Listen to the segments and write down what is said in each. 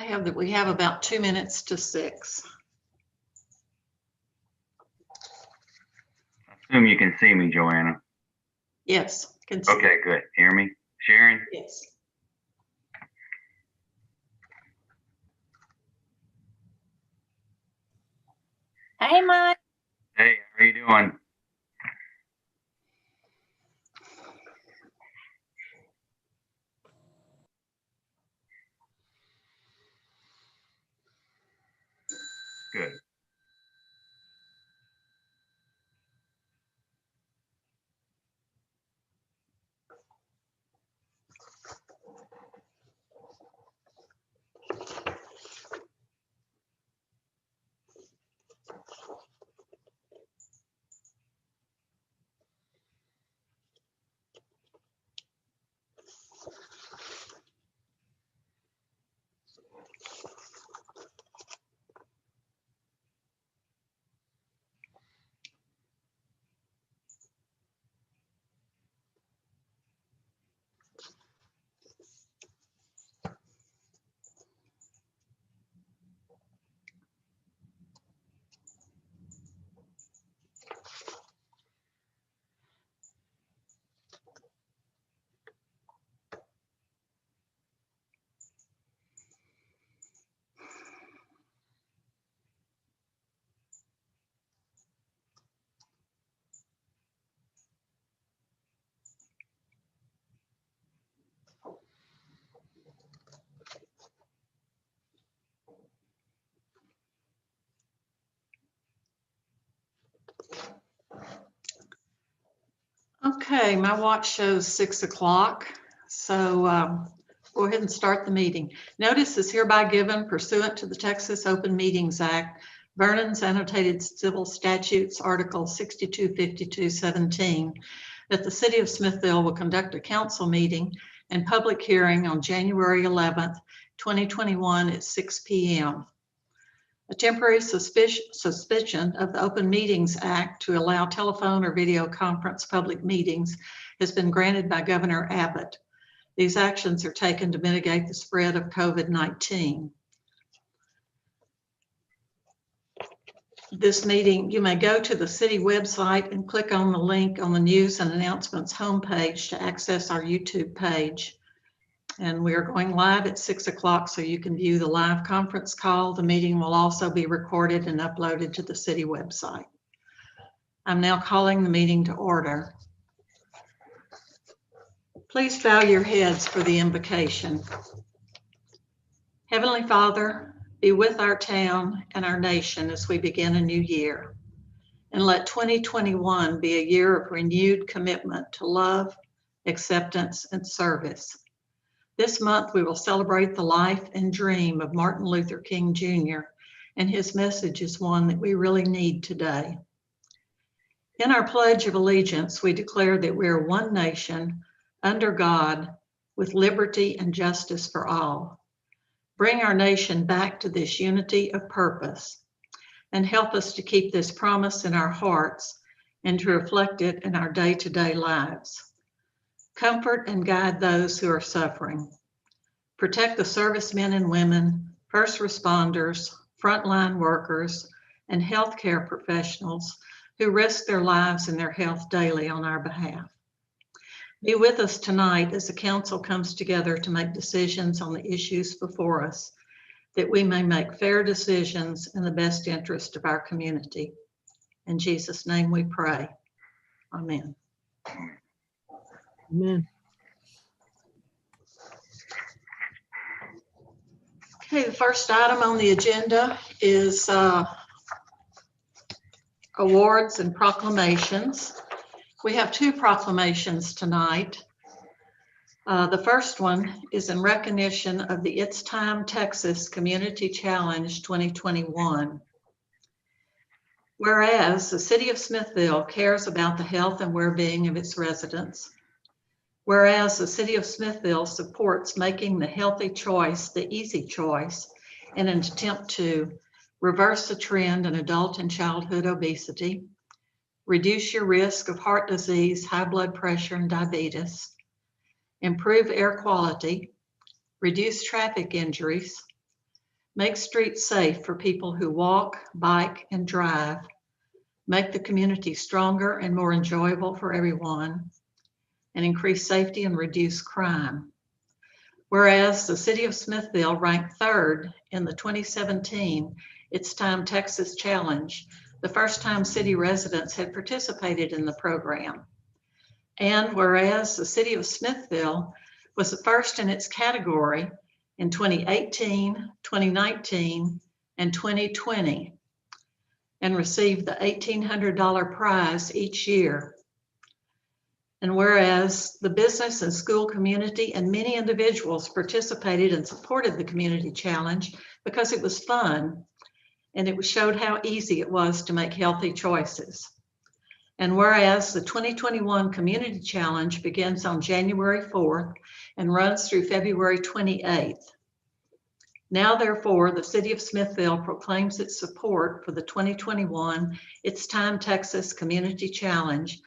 I have that we have about 2 minutes to 6. I assume you can see me, Joanna. Yes, can see. Okay, good. Hear me? Sharon? Yes. Hey, Mike. Hey, how are you doing? Good. Okay, my watch shows 6 o'clock. So go ahead and start the meeting. Notice is hereby given pursuant to the Texas Open Meetings Act, Vernon's Annotated Civil Statutes, Article 6252-17, that the City of Smithville will conduct a council meeting and public hearing on January 11th, 2021 at 6 p.m. A temporary suspension of the Open Meetings Act to allow telephone or video conference public meetings has been granted by Governor Abbott. These actions are taken to mitigate the spread of COVID-19. This meeting, you may go to the city website and click on the link on the News and Announcements homepage to access our YouTube page. And we are going live at 6 o'clock, so you can view the live conference call. The meeting will also be recorded and uploaded to the city website. I'm now calling the meeting to order. Please bow your heads for the invocation. Heavenly Father, be with our town and our nation as we begin a new year. And let 2021 be a year of renewed commitment to love, acceptance, and service. This month, we will celebrate the life and dream of Martin Luther King Jr., and his message is one that we really need today. In our Pledge of Allegiance, we declare that we are one nation, under God, with liberty and justice for all. Bring our nation back to this unity of purpose, and help us to keep this promise in our hearts and to reflect it in our day-to-day lives. Comfort and guide those who are suffering. Protect the servicemen and women, first responders, frontline workers, and healthcare professionals who risk their lives and their health daily on our behalf. Be with us tonight as the council comes together to make decisions on the issues before us, that we may make fair decisions in the best interest of our community. In Jesus' name we pray. Amen. Amen. Okay, the first item on the agenda is awards and proclamations. We have 2 proclamations tonight. The first one is in recognition of the It's Time Texas Community Challenge 2021. Whereas the City of Smithville cares about the health and well-being of its residents. Whereas the City of Smithville supports making the healthy choice the easy choice in an attempt to reverse the trend in adult and childhood obesity, reduce your risk of heart disease, high blood pressure, and diabetes, improve air quality, reduce traffic injuries, make streets safe for people who walk, bike, and drive, make the community stronger and more enjoyable for everyone, and increase safety and reduce crime. Whereas the City of Smithville ranked third in the 2017 It's Time Texas Challenge, the first time city residents had participated in the program. And whereas the City of Smithville was the first in its category in 2018, 2019, and 2020, and received the $1,800 prize each year. And whereas the business and school community and many individuals participated and supported the community challenge because it was fun and it showed how easy it was to make healthy choices. And whereas the 2021 Community Challenge begins on January 4th and runs through February 28th. Now, therefore, the City of Smithville proclaims its support for the 2021 It's Time Texas Community Challenge,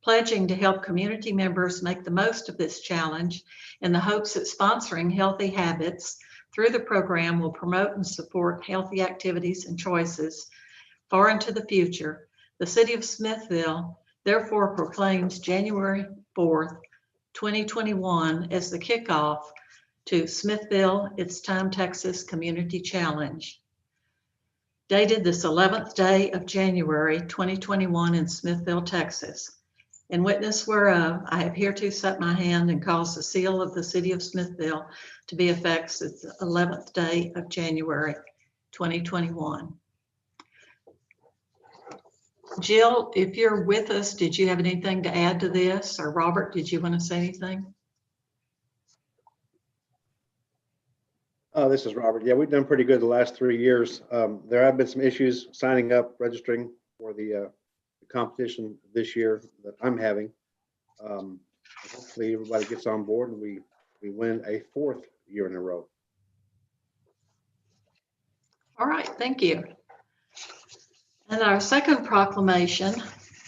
pledging to help community members make the most of this challenge in the hopes that sponsoring healthy habits through the program will promote and support healthy activities and choices far into the future. The City of Smithville therefore proclaims January 4th, 2021 as the kickoff to Smithville It's Time Texas Community Challenge. Dated this 11th day of January 2021 in Smithville, Texas. In witness whereof, I have hereto set my hand and caused the seal of the City of Smithville to be affixed the 11th day of January 2021. Jill, if you're with us, did you have anything to add to this? Or Robert, did you want to say anything? This is Robert. Yeah, we've done pretty good the last 3 years. There have been some issues signing up, registering for the competition this year that I'm having. Hopefully everybody gets on board and we win a 4th year in a row. All right, thank you. And our second proclamation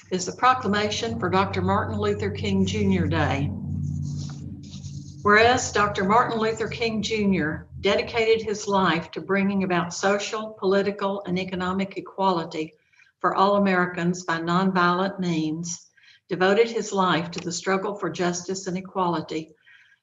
is the proclamation for Dr. Martin Luther King Jr. Day. Whereas Dr. Martin Luther King Jr. dedicated his life to bringing about social, political, and economic equality for all Americans by nonviolent means, devoted his life to the struggle for justice and equality,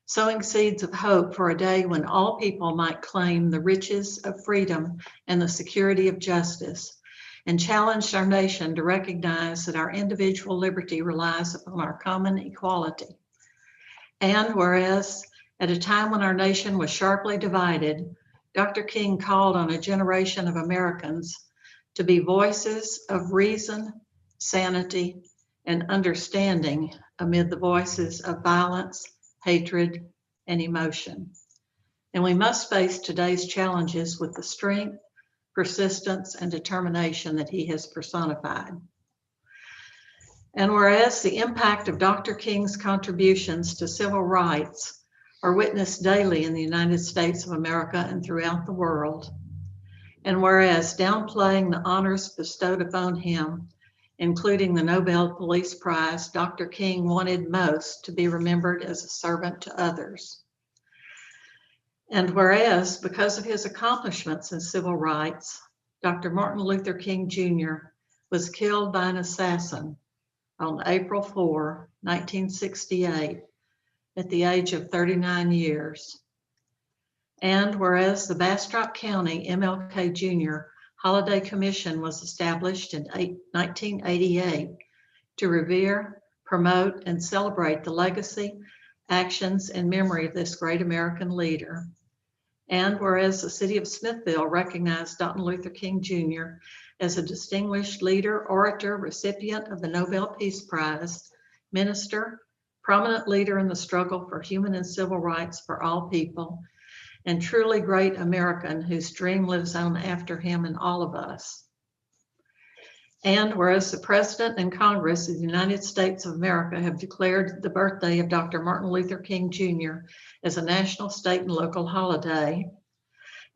sowing seeds of hope for a day when all people might claim the riches of freedom and the security of justice, and challenged our nation to recognize that our individual liberty relies upon our common equality. And whereas at a time when our nation was sharply divided, Dr. King called on a generation of Americans to be voices of reason, sanity, and understanding amid the voices of violence, hatred, and emotion. And we must face today's challenges with the strength, persistence, and determination that he has personified. And whereas the impact of Dr. King's contributions to civil rights are witnessed daily in the United States of America and throughout the world, and whereas downplaying the honors bestowed upon him, including the Nobel Peace Prize, Dr. King wanted most to be remembered as a servant to others. And whereas, because of his accomplishments in civil rights, Dr. Martin Luther King Jr. was killed by an assassin on April 4, 1968, at the age of 39 years. And whereas the Bastrop County MLK Jr. Holiday Commission was established in 1988 to revere, promote, and celebrate the legacy, actions, and memory of this great American leader. And whereas the City of Smithville recognized Martin Luther King Jr. as a distinguished leader, orator, recipient of the Nobel Peace Prize, minister, prominent leader in the struggle for human and civil rights for all people, and truly great American whose dream lives on after him and all of us. And whereas the President and Congress of the United States of America have declared the birthday of Dr. Martin Luther King Jr. as a national, state, and local holiday,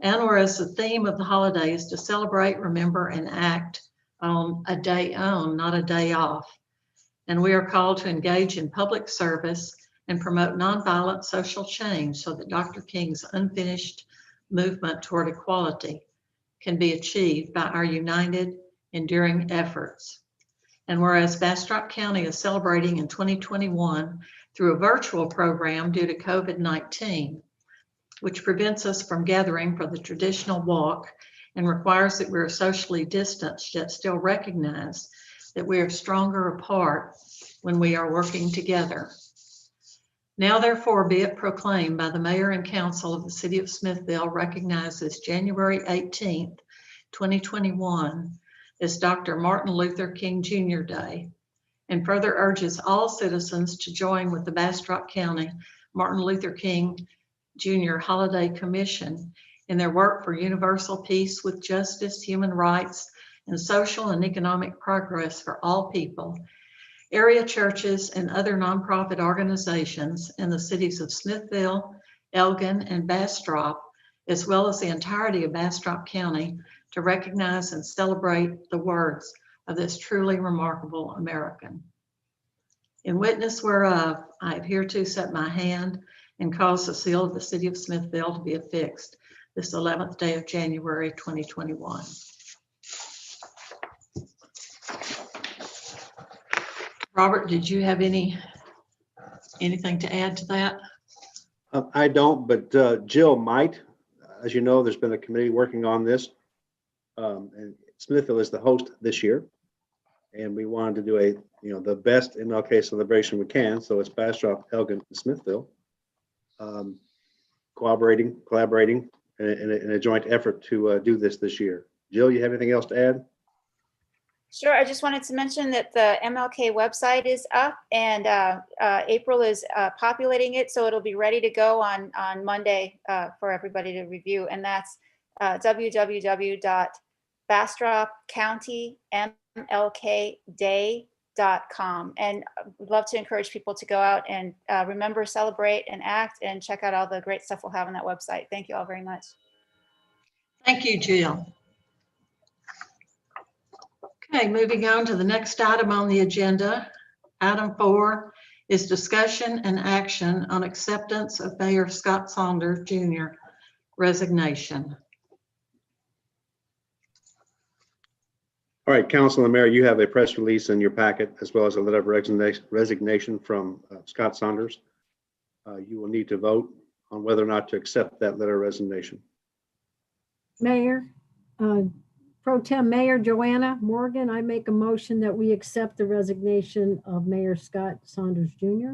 and whereas the theme of the holiday is to celebrate, remember, and act on a day on, not a day off, and we are called to engage in public service and promote nonviolent social change so that Dr. King's unfinished movement toward equality can be achieved by our united, enduring efforts. And whereas Bastrop County is celebrating in 2021 through a virtual program due to COVID-19, which prevents us from gathering for the traditional walk and requires that we are socially distanced, yet still recognize that we are stronger apart when we are working together. Now therefore be it proclaimed by the Mayor and Council of the City of Smithville recognizes January 18th, 2021 as Dr. Martin Luther King Jr. Day, and further urges all citizens to join with the Bastrop County Martin Luther King Jr. Holiday Commission in their work for universal peace with justice, human rights, and social and economic progress for all people, area churches, and other nonprofit organizations in the cities of Smithville, Elgin, and Bastrop, as well as the entirety of Bastrop County, to recognize and celebrate the words of this truly remarkable American. In witness whereof, I have hereto set my hand and caused the seal of the City of Smithville to be affixed this 11th day of January, 2021. Robert, did you have anything to add to that? I don't, but Jill might. As you know, there's been a committee working on this. And Smithville is the host this year. And we wanted to do the best MLK celebration we can. So it's Bastrop, Elgin, and Smithville. Collaborating in a joint effort to do this year. Jill, you have anything else to add? Sure. I just wanted to mention that the MLK website is up, and April is populating it, so it'll be ready to go on Monday for everybody to review. And that's www.bastrop.county.mlkday.com. And we'd love to encourage people to go out and remember, celebrate, and act, and check out all the great stuff we'll have on that website. Thank you all very much. Thank you, Jill. Okay, moving on to the next item on the agenda. Item 4 is discussion and action on acceptance of Mayor Scott Saunders Jr. resignation. All right, Council and Mayor, you have a press release in your packet as well as a letter of resignation from Scott Saunders. You will need to vote on whether or not to accept that letter of resignation. Mayor, Pro Tem Mayor Joanna Morgan, I make a motion that we accept the resignation of Mayor Scott Saunders Jr.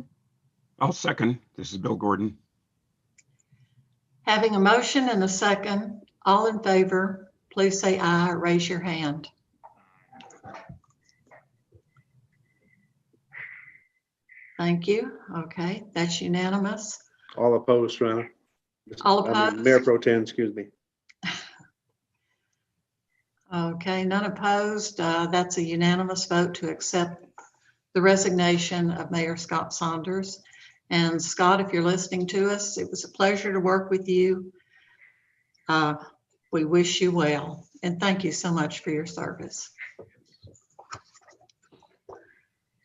I'll second. This is Bill Gordon. Having a motion and a second, all in favor, please say aye or raise your hand. Thank you. Okay, that's unanimous. All opposed, Joanna? All opposed? Mayor Pro Tem, excuse me. Okay, none opposed. That's a unanimous vote to accept the resignation of Mayor Scott Saunders. And Scott, if you're listening to us, it was a pleasure to work with you. We wish you well, and thank you so much for your service.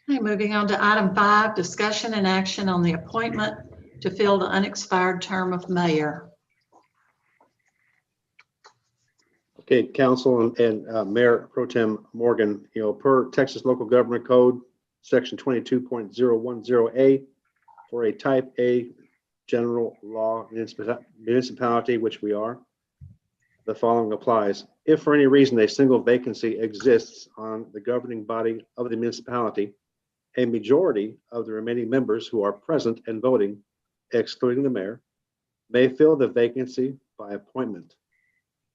Okay, moving on to item 5, discussion and action on the appointment to fill the unexpired term of mayor. Okay, Council and Mayor Pro Tem Morgan, per Texas Local Government Code, Section 22.010A, for a Type A general law municipality, which we are, the following applies. If for any reason a single vacancy exists on the governing body of the municipality, a majority of the remaining members who are present and voting, excluding the mayor, may fill the vacancy by appointment.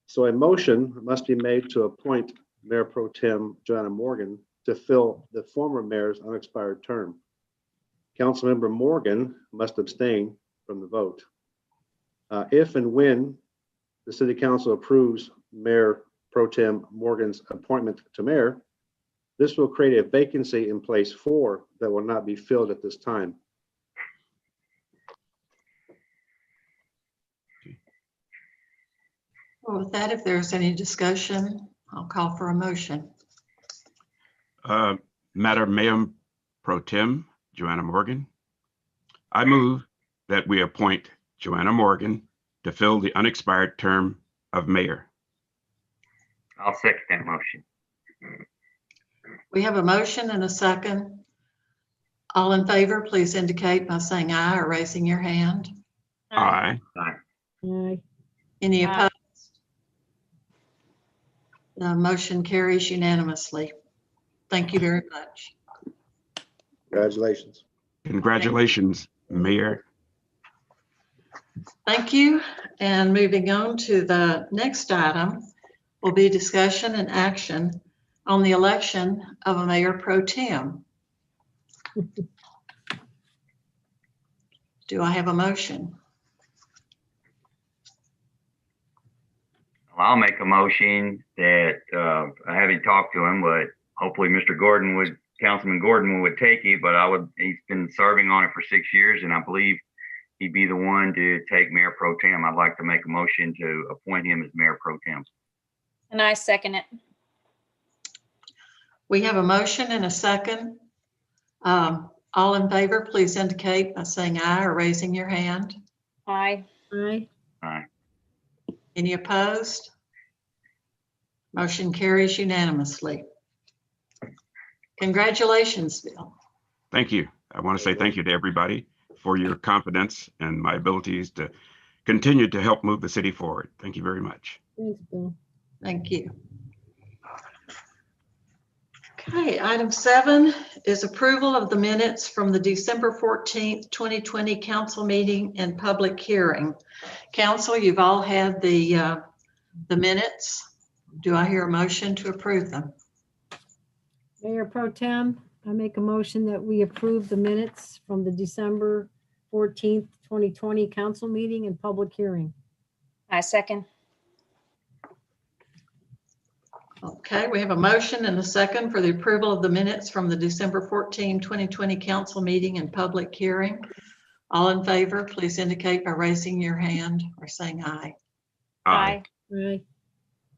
So a motion must be made to appoint Mayor Pro Tem Joanna Morgan to fill the former mayor's unexpired term. Councilmember Morgan must abstain from the vote. If and when the City Council approves Mayor Pro Tem Morgan's appointment to mayor, this will create a vacancy in place 4 that will not be filled at this time. Well, with that, if there's any discussion, I'll call for a motion. Madam Mayor Pro Tem Joanna Morgan, I move that we appoint Joanna Morgan to fill the unexpired term of mayor. I'll second that motion. We have a motion and a second. All in favor, please indicate by saying aye or raising your hand. Aye. Aye. Any Aye. opposed? The motion carries unanimously. Thank you very much. Congratulations. Congratulations, Mayor. Thank you. And moving on to the next item will be discussion and action on the election of a mayor pro tem. Do I have a motion? Well, I'll make a motion that, I haven't talked to him, but hopefully Councilman Gordon would take it, but he's been serving on it for 6 years, and I believe he'd be the one to take Mayor Pro Tem. I'd like to make a motion to appoint him as Mayor Pro Tem. And I second it. We have a motion and a second. All in favor, please indicate by saying aye or raising your hand. Aye. Aye. Aye. Any opposed? Motion carries unanimously. Congratulations, Bill. Thank you. I want to say thank you to everybody for your confidence and my abilities to continue to help move the city forward. Thank you very much. Thanks, Bill. Thank you. Okay, item 7 is approval of the minutes from the December 14th, 2020 council meeting and public hearing. Council, you've all had the minutes. Do I hear a motion to approve them? Mayor Pro Tem, I make a motion that we approve the minutes from the December 14th, 2020 council meeting and public hearing. I second. Okay, we have a motion and a second for the approval of the minutes from the December 14, 2020 council meeting and public hearing. All in favor, please indicate by raising your hand or saying aye. Aye. Aye.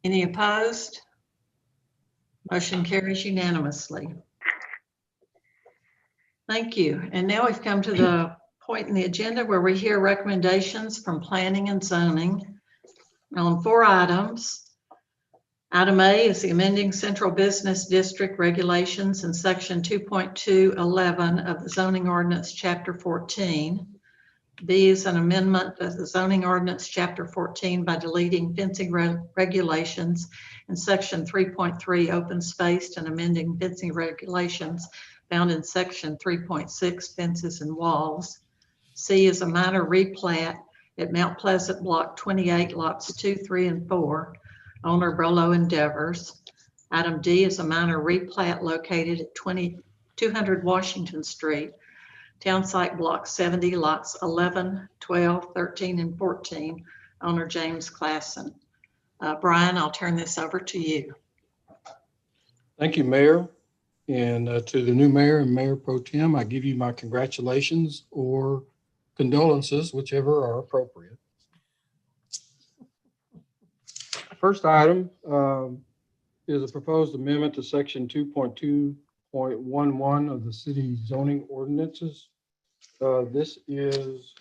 Any opposed? Motion carries unanimously. Thank you. And now we've come to the point in the agenda where we hear recommendations from planning and zoning on 4 items. Item A is the amending Central Business District regulations in section 2.211 of the zoning ordinance chapter 14. B is an amendment of the zoning ordinance chapter 14 by deleting fencing regulations in section 3.3 open space and amending fencing regulations found in section 3.6 fences and walls. C is a minor replat at Mount Pleasant Block 28 lots 2, 3, and 4. Owner Brolo Endeavors. Item D is a minor replat located at 200 Washington Street, Town Site Block 70, lots 11, 12, 13, and 14. Owner James Klassen. Brian, I'll turn this over to you. Thank you, Mayor. And to the new mayor and Mayor Pro Tem, I give you my congratulations or condolences, whichever are appropriate. First item is a proposed amendment to section 2.2.11 of the city zoning ordinances. This is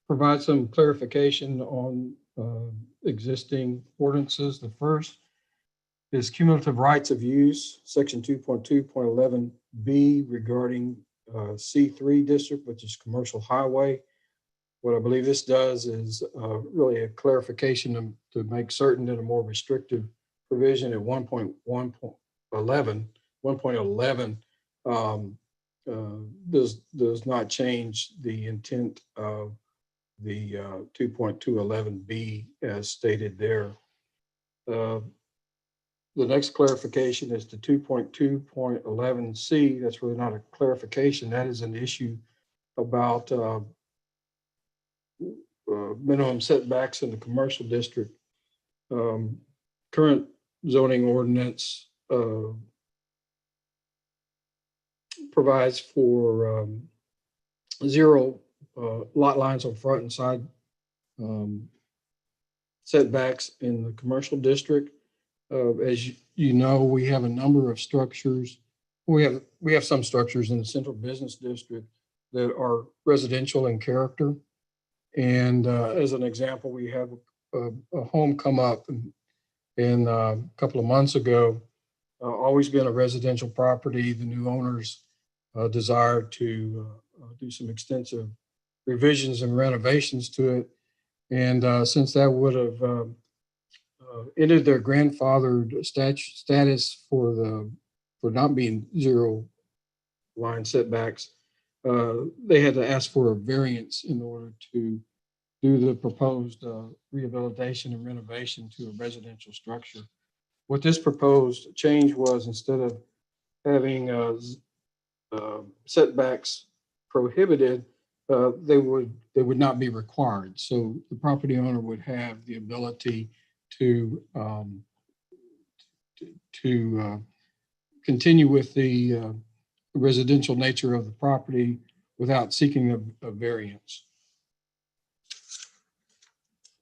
provide some clarification on existing ordinances. The first is cumulative rights of use, section 2.2.11B regarding C3 district, which is commercial highway. What I believe this does is really a clarification to make certain that a more restrictive provision at 1.11 does not change the intent of the 2.211B as stated there. The next clarification is to 2.2.11C. That's really not a clarification. That is an issue about minimum setbacks in the commercial district. Current zoning ordinance provides for 0 lot lines on front and side setbacks in the commercial district. As you know, we have a number of structures. We have some structures in the central business district that are residential in character. And as an example, we have a home come up in a couple of months ago, always been a residential property. The new owners desired to do some extensive revisions and renovations to it. And since that would have ended their grandfathered status for not being zero line setbacks, they had to ask for a variance in order to do the proposed rehabilitation and renovation to a residential structure. What this proposed change was, instead of having setbacks prohibited, they would not be required. So the property owner would have the ability to continue with the residential nature of the property without seeking a variance.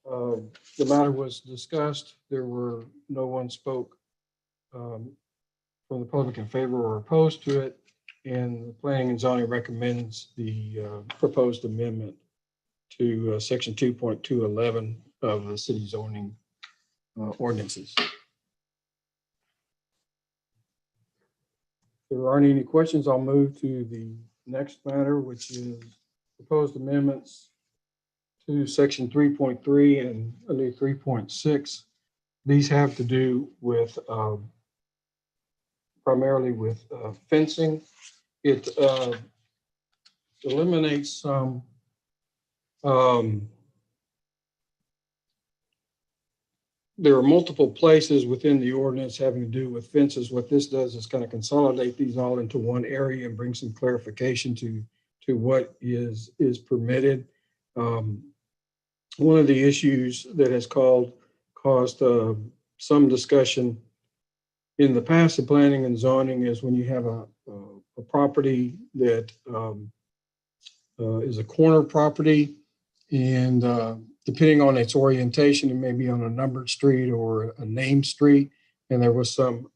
The matter was discussed. No one spoke from the public in favor or opposed to it. And the Planning and Zoning recommends the proposed amendment to section 2.211 of the city zoning ordinances. If there aren't any questions, I'll move to the next matter, which is proposed amendments to section 3.3 and a new 3.6. These have to do with primarily with fencing. It eliminates some there are multiple places within the ordinance having to do with fences. What this does is kind of consolidate these all into one area and bring some clarification to what is permitted. One of the issues that has caused some discussion in the past of planning and zoning is when you have a property that is a corner property, and depending on its orientation, it may be on a numbered street or a named street, and there was some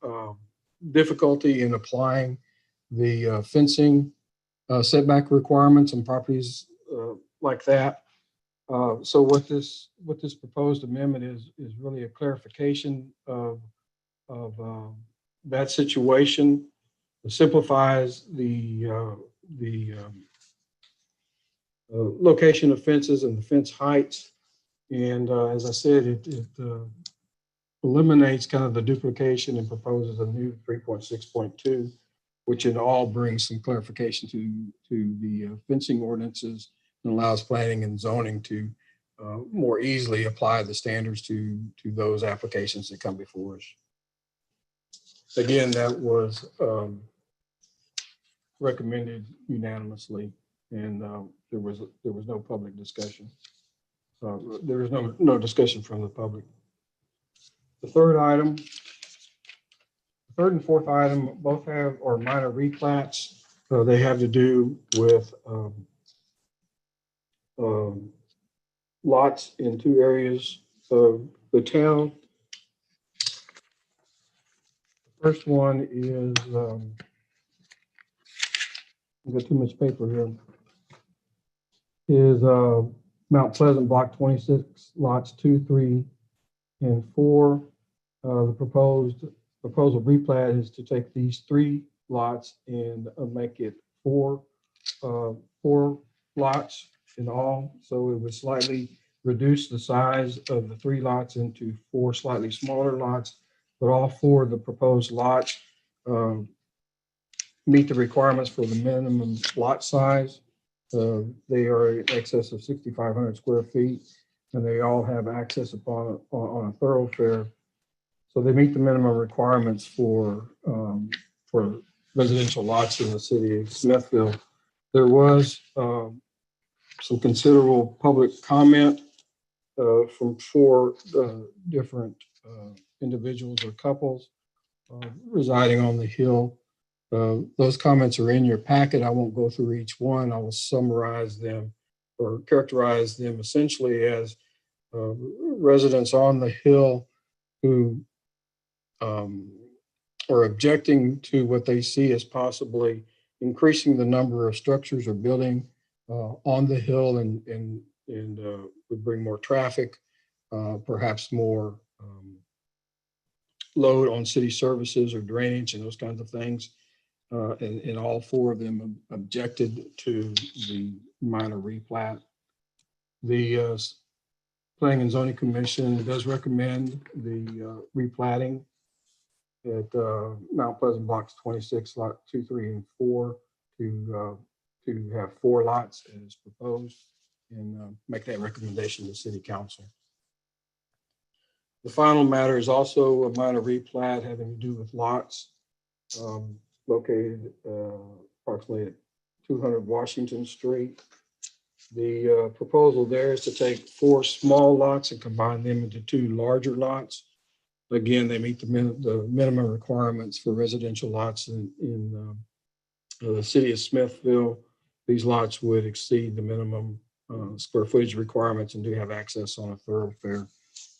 difficulty in applying the fencing setback requirements on properties like that. So what this proposed amendment is really a clarification of that situation. It simplifies the location of fences and the fence heights. And as I said, it eliminates kind of the duplication and proposes a new 3.6.2, which in all brings some clarification to the fencing ordinances and allows planning and zoning to more easily apply the standards to those applications that come before us. Again, that was recommended unanimously, and there was no public discussion. There was no discussion from the public. The third and fourth item both are minor replats. They have to do with lots in two areas of the town. The first one is, I've got too much paper here, is Mount Pleasant Block 26, lots 2, 3, and 4. The proposal replat is to take these 3 lots and make it 4 lots in all. So it would slightly reduce the size of the 3 lots into 4 slightly smaller lots, but all 4 of the proposed lots meet the requirements for the minimum lot size. They are in excess of 6,500 square feet, and they all have access on a thoroughfare. So they meet the minimum requirements for residential lots in the city of Smithville. There was some considerable public comment from 4 different individuals or couples residing on the Hill. Those comments are in your packet. I won't go through each one. I will summarize them or characterize them essentially as residents on the Hill who are objecting to what they see as possibly increasing the number of structures or building on the hill and would bring more traffic, perhaps more load on city services or drainage and those kinds of things. And all four of them objected to the minor replat. The Planning and Zoning Commission does recommend the replatting at Mount Pleasant Blocks 26, Lot 2, 3, and 4 to have 4 lots as proposed and make that recommendation to City Council. The final matter is also a minor replat having to do with lots located approximately at 200 Washington Street. The proposal there is to take 4 small lots and combine them into 2 larger lots. Again, they meet the minimum requirements for residential lots in the city of Smithville. These lots would exceed the minimum square footage requirements and do have access on a thoroughfare.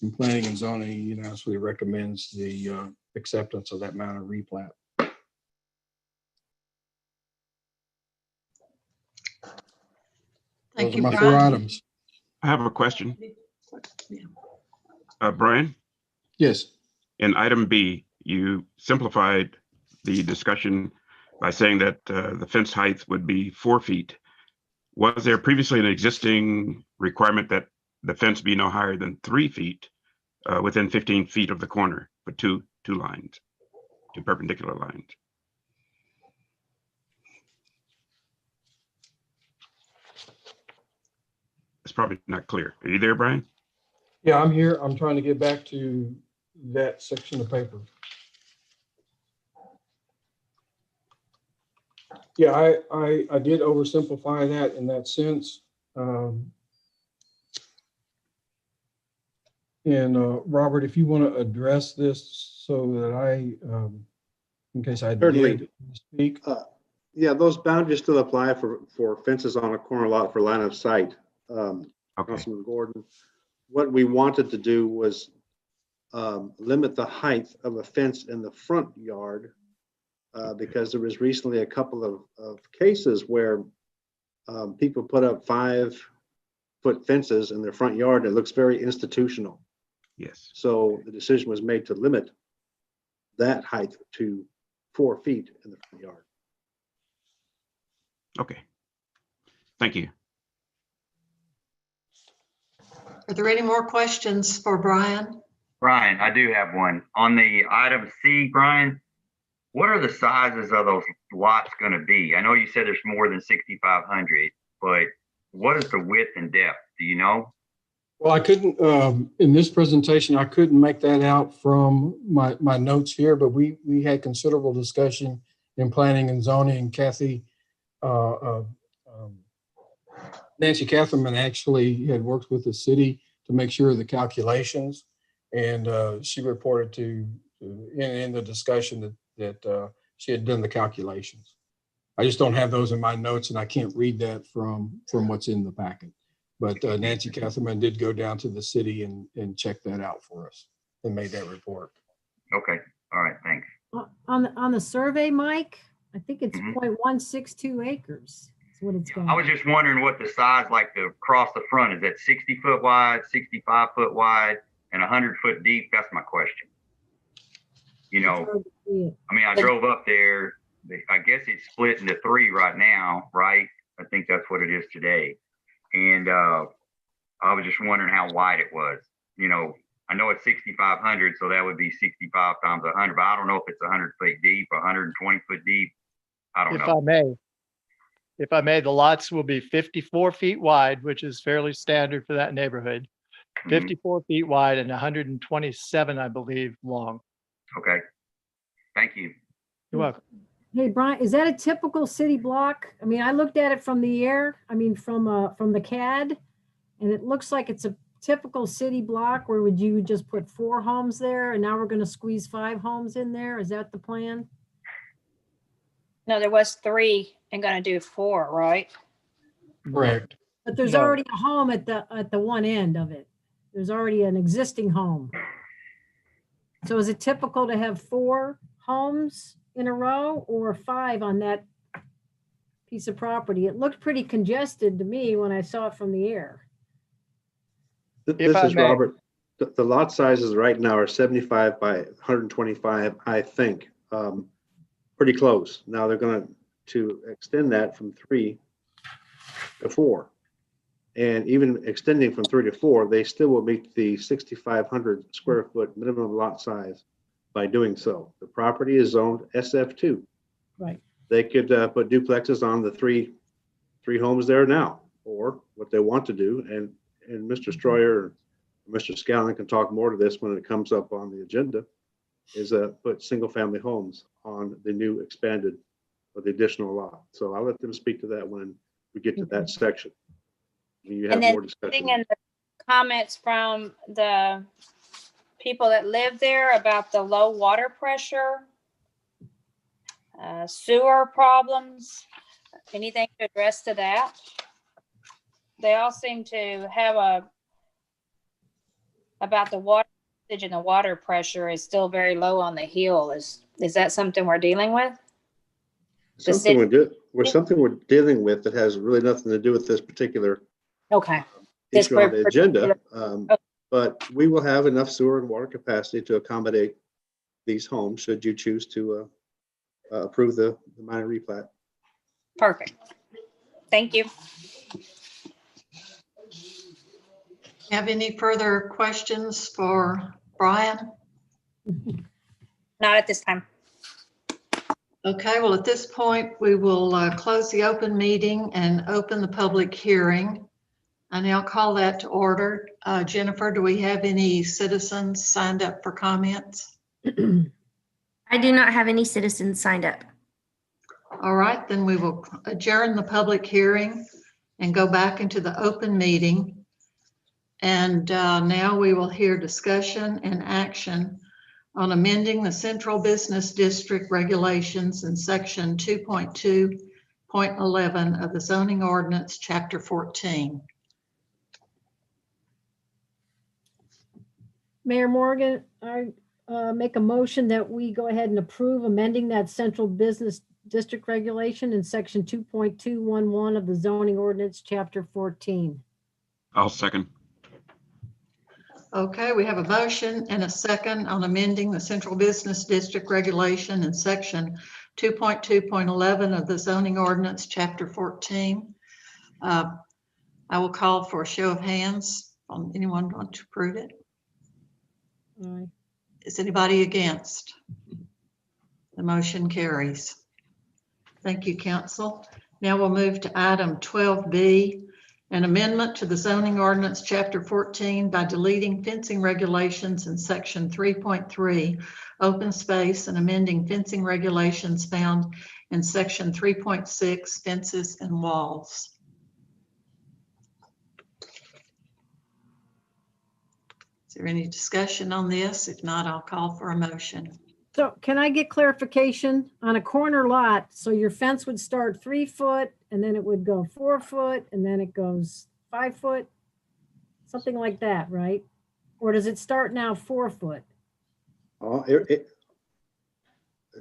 And Planning and Zoning unanimously recommends the acceptance of that minor replat. Thank Those are you, my 4 Brian. items. I have a question. Yeah. Brian, Yes. in item B, you simplified the discussion by saying that the fence height would be 4 feet. Was there previously an existing requirement that the fence be no higher than 3 feet within 15 feet of the corner for two lines, 2 perpendicular lines? It's probably not clear. Are you there, Brian? Yeah, I'm here. I'm trying to get back to that section of paper. Yeah, I did oversimplify that in that sense. Robert, if you want to address this so that in case I Certainly. did speak. Yeah, those boundaries still apply for fences on a corner lot for line of sight. Okay. Councilman Gordon, what we wanted to do was limit the height of a fence in the front yard because there was recently a couple of cases where people put up 5-foot fences in their front yard. It looks very institutional. Yes. So the decision was made to limit that height to 4 feet in the front yard. Okay. Thank you. Are there any more questions for Brian? Brian, I do have one. On the item C, Brian, what are the sizes of those lots going to be? I know you said there's more than 6,500, but what is the width and depth? Do you know? Well, I couldn't, in this presentation, I couldn't make that out from my notes here, but we had considerable discussion in planning and zoning. Nancy Catherman actually had worked with the city to make sure of the calculations. And she reported in the discussion that she had done the calculations. I just don't have those in my notes and I can't read that from what's in the packet. But Nancy Catherman did go down to the city and check that out for us and made that report. Okay. All right. Thanks. On the survey, Mike, I think it's Mhm. 0.162 acres. That's what it's I got. was just wondering what the size, like the across the front, is that 60-foot wide, 65-foot wide, and 100-foot deep? That's my question. You It's know, hard to see it. I mean, I drove up there. I guess it's split into 3 right now, right? I think that's what it is today. And I was just wondering how wide it was. You know, I know it's 6,500, so that would be 65 times 100, but I don't know if it's 100 foot deep, 120 foot deep. I don't know. If I may, the lots will be 54 feet wide, which is fairly standard for that neighborhood. Mhm. 54 feet wide and 127, I believe, long. Okay. Thank you. You're welcome. Hey, Brian, is that a typical city block? I mean, I looked at it from the air, from the CAD, and it looks like it's a typical city block where would you just put 4 homes there and now we're going to squeeze 5 homes in there? Is that the plan? No, there was 3 and gonna do 4, right? Correct. But there's No. already a home at the one end of it. There's already an existing home. So is it typical to have 4 homes in a row or 5 on that piece of property. It looked pretty congested to me when I saw it from the air. This I is may. Robert. The lot sizes right now are 75 by 125, I think. Pretty close. Now they're going to extend that from 3 to 4. And even extending from 3 to 4, they still will meet the 6,500 square foot minimum lot size by doing so. The property is zoned SF2. Right. They could put duplexes on the three homes there now, or what they want to do. And Mr. Stroyer, Mr. Scallon can talk more to this when it comes up on the agenda, is put single family homes on the new expanded or the additional lot. So I'll let them speak to that when we get to that section. When you have And then more discussion. something in the comments from the people that live there about the low water pressure, sewer problems, anything to address to that? They all seem to have about the water usage, and the water pressure is still very low on the hill. Is that something we're dealing with? Something we're dealing with that has really nothing to do with this particular Okay. This issue on the agenda. Okay. But we will have enough sewer and water capacity to accommodate these homes should you choose to approve the minor replat. Perfect. Thank you. Have any further questions for Brian? Not at this time. Okay, well, at this point, we will close the open meeting and open the public hearing. I now call that to order. Jennifer, do we have any citizens signed up for comments? I do not have any citizens signed up. All right, then we will adjourn the public hearing and go back into the open meeting. And now we will hear discussion and action on amending the Central Business District regulations in section 2.2.11 of the zoning ordinance, chapter 14. Mayor Morgan, I make a motion that we go ahead and approve amending that Central Business District regulation in section 2.211 of the zoning ordinance, chapter 14. I'll second. Okay, we have a motion and a second on amending the Central Business District regulation in section 2.2.11 of the zoning ordinance, chapter 14. I will call for a show of hands. Anyone want to approve it? Aye. Is anybody against? The motion carries. Thank you, council. Now we'll move to item 12B, an amendment to the zoning ordinance, chapter 14, by deleting fencing regulations in section 3.3, open space, and amending fencing regulations found in section 3.6, fences and walls. Is there any discussion on this? If not, I'll call for a motion. So can I get clarification on a corner lot? So your fence would start 3 foot and then it would go 4 foot and then it goes 5 foot, something like that, right? Or does it start now 4 foot?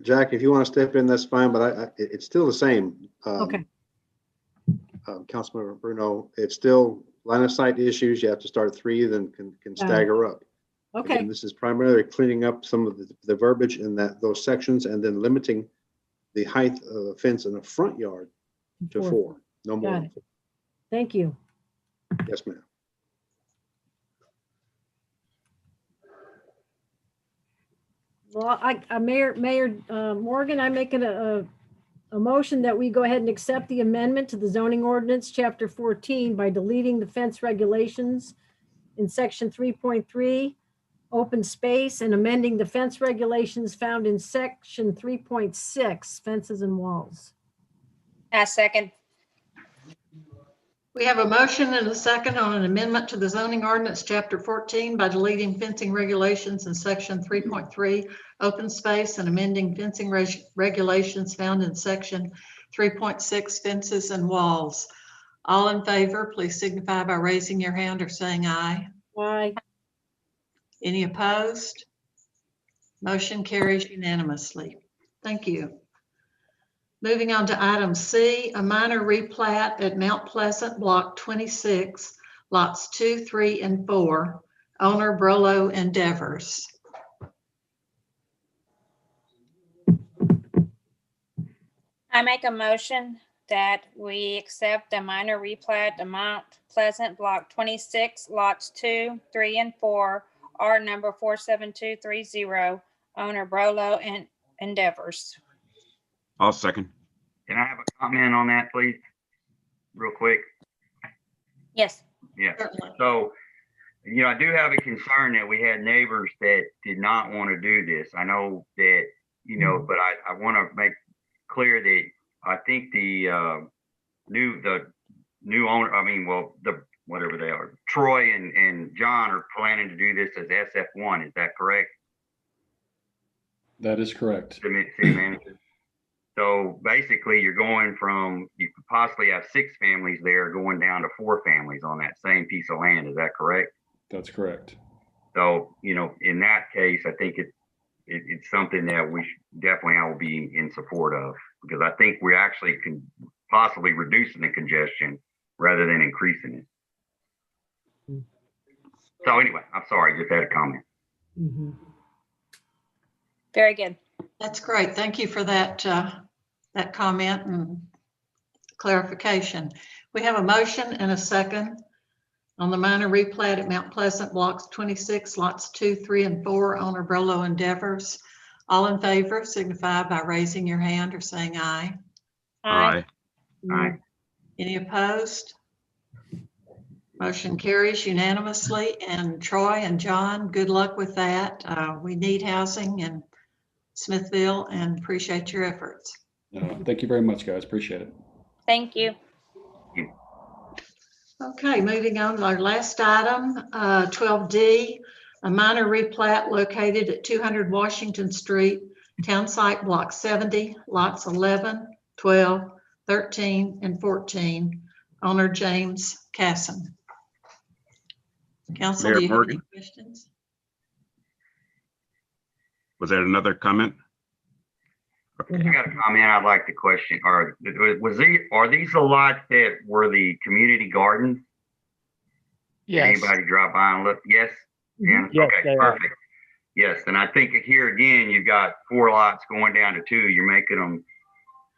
Jack, if you want to step in, that's fine, but it's still the same. Okay. Councilmember Bruno, it's still line of sight issues. You have to start 3, then can stagger up. Okay. Again, this is primarily cleaning up some of the verbiage in those sections and then limiting the height of the fence in the front yard to 4, no more. Got it. Thank you. Yes, ma'am. Well, Mayor Morgan, I'm making a motion that we go ahead and accept the amendment to the zoning ordinance, chapter 14, by deleting the fence regulations in section 3.3, open space, and amending the fence regulations found in section 3.6, fences and walls. A second. We have a motion and a second on an amendment to the zoning ordinance, chapter 14, by deleting fencing regulations in section 3.3, open space, and amending fencing regulations found in section 3.6, fences and walls. All in favor, please signify by raising your hand or saying aye. Aye. Any opposed? Motion carries unanimously. Thank you. Moving on to item C, a minor replat at Mount Pleasant, Block 26, lots 2, 3, and 4, owner Brolo Endeavors. I make a motion that we accept a minor replat to Mount Pleasant, Block 26, lots 2, 3, and 4, R number 47230, owner Brolo and Endeavors. I'll second. Can I have a comment on that, please? Real quick. Yes. Yeah. Certainly. So, I do have a concern that we had neighbors that did not want to do this. I know that, but I want to make clear that I think the new owner, whatever they are, Troy and John are planning to do this as SF1. Is that correct? That is correct. City manager. So basically you're going from, you could possibly have 6 families there going down to 4 families on that same piece of land. Is that correct? That's correct. So, in that case, I think it's something that we definitely I will be in support of, because I think we're actually possibly reducing the congestion rather than increasing it. So anyway, I'm sorry, just had a comment. Mhm. Very good. That's great. Thank you for that, that comment and clarification. We have a motion and a second on the minor replat at Mount Pleasant, blocks 26, lots 2, 3, and 4, owner Brolo Endeavors. All in favor signify by raising your hand or saying aye. Aye. Aye. Any opposed? Motion carries unanimously. And Troy and John, good luck with that. We need housing in Smithville and appreciate your efforts. Thank you very much, guys. Appreciate it. Thank you. Okay, moving on to our last item, 12D, a minor replat located at 200 Washington Street, Town Site Block 70, lots 11, 12, 13, and 14, owner James Casson. Council, Mayor do you have any Morgan? questions? Was that another comment? I got a comment I'd like to question. Are these the lots that were the community gardens? Yes. Anybody drive by and look? Yes? Yeah. Yes, they Okay, are. perfect. Yes, and I think here again, you've got 4 lots going down to 2. You're making them,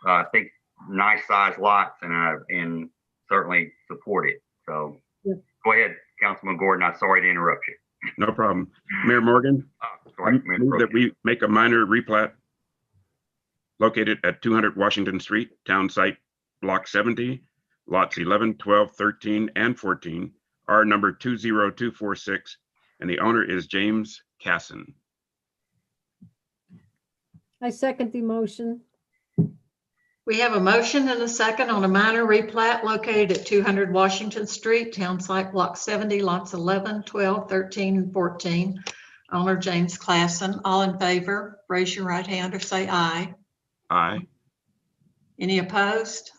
I think, nice sized lots, and certainly support it. So go ahead, Councilman Gordon. I'm sorry to interrupt you. No problem. Mayor Morgan, Sorry, I move that we make a minor replat located at 200 Washington Street, Town Site Block 70, lots 11, 12, 13, and 14, R number 20246, and the owner is James Casson. I second the motion. We have a motion and a second on a minor replat located at 200 Washington Street, Town Site Block 70, lots 11, 12, 13, and 14. Owner James Casson. All in favor, raise your right hand or say aye. Aye. Any opposed?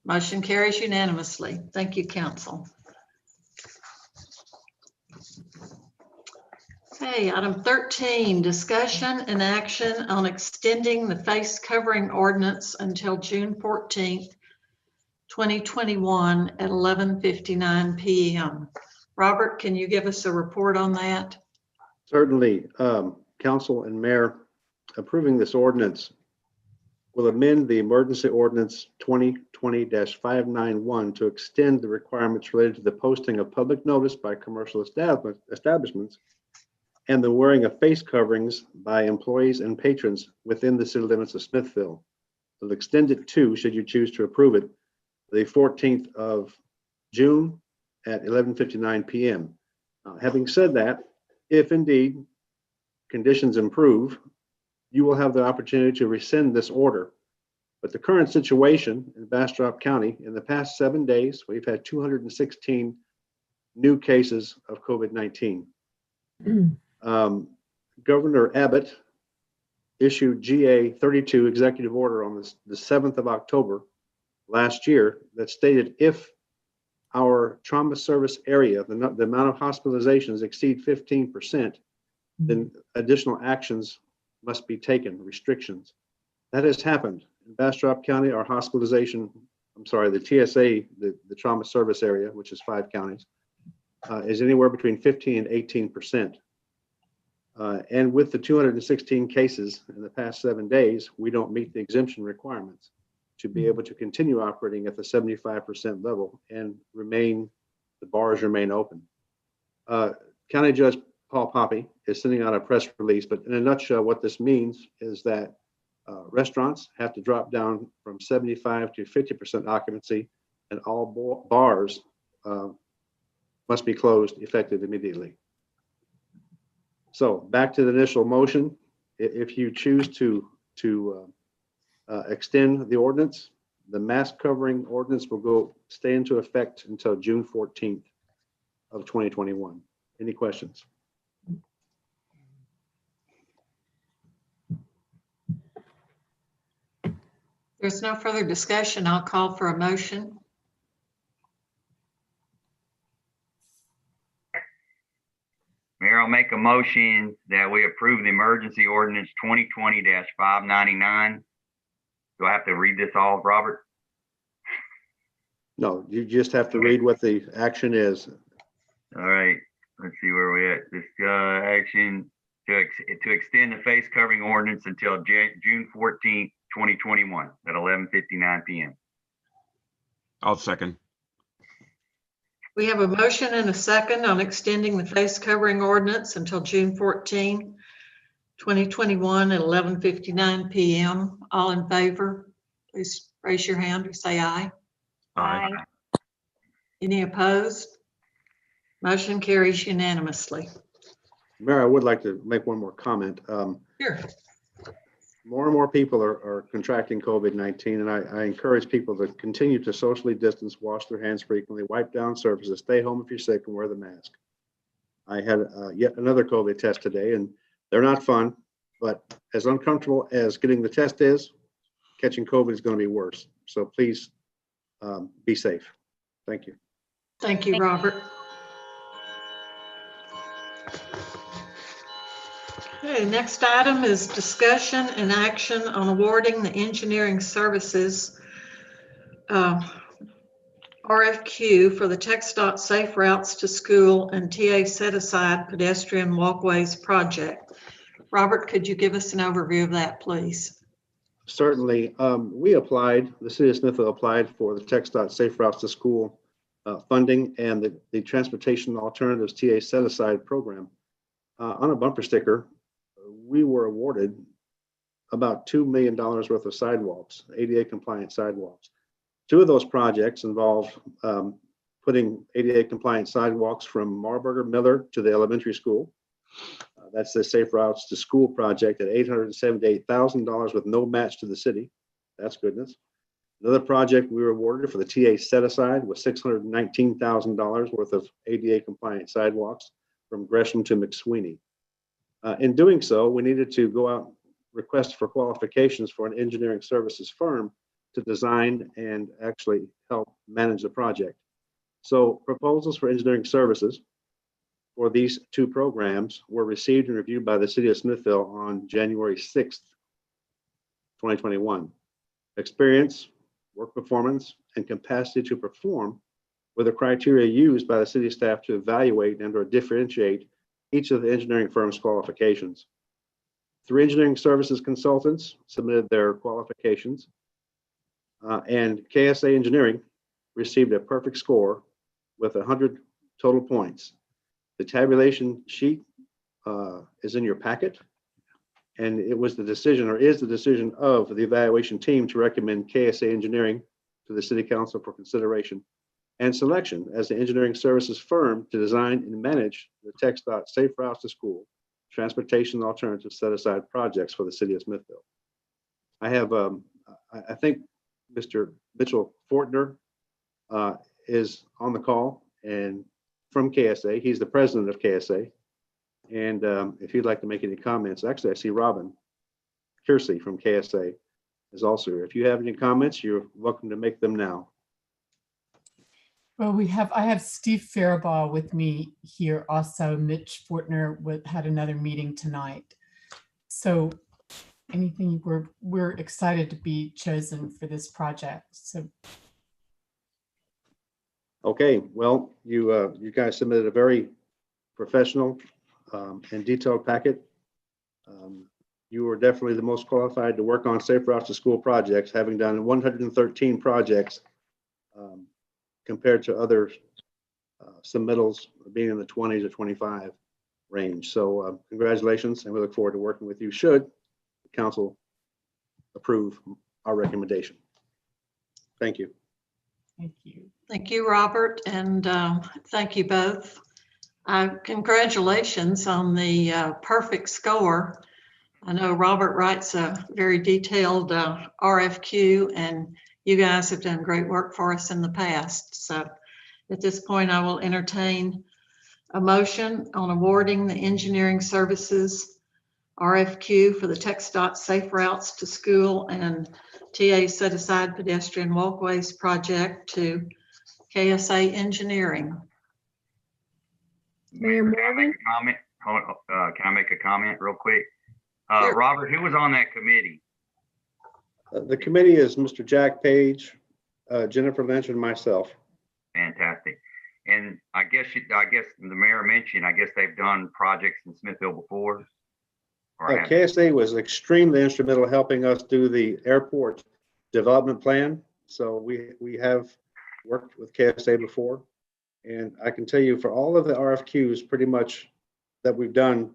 Motion carries unanimously. Thank you, council. Okay, item 13, discussion and action on extending the face covering ordinance until June 14th, 2021 at 11:59 p.m. Robert, can you give us a report on that? Certainly, council and mayor, approving this ordinance will amend the emergency ordinance 2020-591 to extend the requirements related to the posting of public notice by commercial establishments and the wearing of face coverings by employees and patrons within the city limits of Smithville. It'll extend it to, should you choose to approve it, the 14th of June at 11:59 p.m. Having said that, if indeed conditions improve, you will have the opportunity to rescind this order. But the current situation in Bastrop County, in the past 7 days, we've had 216 new cases of COVID-19. Governor Abbott issued GA 32 executive order on the 7th of October last year that stated if our trauma service area, the amount of hospitalizations exceed 15%, then additional actions must be taken, restrictions. That has happened. in Bastrop County, our hospitalization, the TSA, the trauma service area, which is 5 counties, is anywhere between 15 and 18%. And with the 216 cases in the past 7 days, we don't meet the exemption requirements to be able to continue operating at the 75% level and the bars remain open. County Judge Paul Poppe is sending out a press release, but in a nutshell, what this means is that restaurants have to drop down from 75 to 50% occupancy, and all bars must be closed effective immediately. So back to the initial motion. If you choose to extend the ordinance, the mask covering ordinance will stay into effect until June 14th of 2021. Any questions? There's no further discussion. I'll call for a motion. Mayor, I'll make a motion that we approve the emergency ordinance 2020-599. Do I have to read this all, Robert? No, you just have to read what the action is. All right, let's see where we at. This action to extend the face covering ordinance until June 14th, 2021 at 11:59 p.m. I'll second. We have a motion and a second on extending the face covering ordinance until June 14, 2021 at 11:59 p.m. All in favor, please raise your hand or say aye. Aye. Any opposed? Motion carries unanimously. Mayor, I would like to make one more comment. Sure. More and more people are contracting COVID-19, and I encourage people to continue to socially distance, wash their hands frequently, wipe down surfaces, stay home if you're sick, and wear the mask. I had yet another COVID test today, and they're not fun, but as uncomfortable as getting the test is, catching COVID is going to be worse. So please be safe. Thank you. Thank you, Robert. Okay, next item is discussion and action on awarding the engineering services RFQ for the TxDOT Safe Routes to School and TA Set Aside Pedestrian Walkways Project. Robert, could you give us an overview of that, please? Certainly. The city of Smithville applied for the TxDOT Safe Routes to School funding and the Transportation Alternatives TA Set Aside program. On a bumper sticker, we were awarded about $2 million worth of sidewalks, ADA compliant sidewalks. 2 of those projects involve putting ADA compliant sidewalks from Marburger Miller to the elementary school. That's the Safe Routes to School project at $878,000 with no match to the city. That's goodness. Another project we were awarded for the TA Set Aside was $619,000 worth of ADA compliant sidewalks from Gresham to McSweeney. In doing so, we needed to go out, request for qualifications for an engineering services firm to design and actually help manage the project. So proposals for engineering services for these 2 programs were received and reviewed by the city of Smithville on January 6th, 2021. Experience, work performance, and capacity to perform were the criteria used by the city staff to evaluate and or differentiate each of the engineering firm's qualifications. 3 engineering services consultants submitted their qualifications, and KSA Engineering received a perfect score with 100 total points. The tabulation sheet is in your packet, and it was the decision, or is the decision of the evaluation team to recommend KSA Engineering to the City Council for consideration and selection as the engineering services firm to design and manage the TxDOT Safe Routes to School Transportation Alternative Set Aside projects for the city of Smithville. I have, I think Mr. Mitchell Fortner is on the call and from KSA. He's the president of KSA. And if you'd like to make any comments, actually, I see Robin Kersey from KSA is also here. If you have any comments, you're welcome to make them now. Well, I have Steve Faribaugh with me here also. Mitch Fortner had another meeting tonight. So anything. We're excited to be chosen for this project. So Okay, well, you guys submitted a very professional and detailed packet. You are definitely the most qualified to work on Safe Routes to School projects, having done 113 projects compared to other submittals being in the 20 to 25 range. So congratulations, and we look forward to working with you should the council approve our recommendation. Thank you. thank you. Thank you, Robert, and thank you both. Congratulations on the perfect score. I know Robert writes a very detailed RFQ, and you guys have done great work for us in the past. So at this point, I will entertain a motion on awarding the engineering services RFQ for the TxDOT Safe Routes to School and TA Set Aside Pedestrian Walkways project to KSA Engineering. Mayor Can I make Morgan? a comment? Can I make a comment real quick? Sure. Robert, who was on that committee? The committee is Mr. Jack Page, Jennifer Lynch, and myself. Fantastic. And I guess the mayor mentioned, I guess they've done projects in Smithville before. Or have they? KSA was extremely instrumental helping us do the airport development plan. So we have worked with KSA before. And I can tell you for all of the RFQs pretty much that we've done,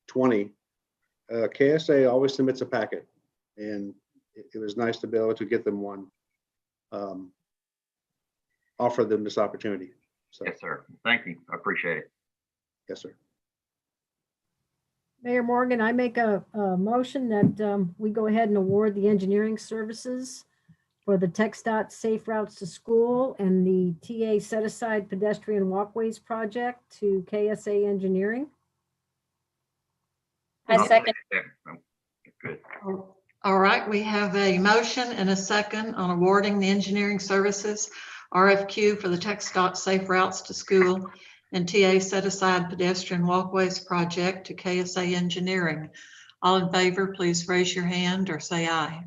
20, KSA always submits a packet. And it was nice to be able to get them one, offer them this opportunity. So, Yes, sir. Thank you. I appreciate it. yes, sir. Mayor Morgan, I make a motion that we go ahead and award the engineering services for the TxDOT Safe Routes to School and the TA Set Aside Pedestrian Walkways project to KSA Engineering. I second. Good. All right, we have a motion and a second on awarding the engineering services RFQ for the TxDOT Safe Routes to School and TA Set Aside Pedestrian Walkways project to KSA Engineering. All in favor, please raise your hand or say aye.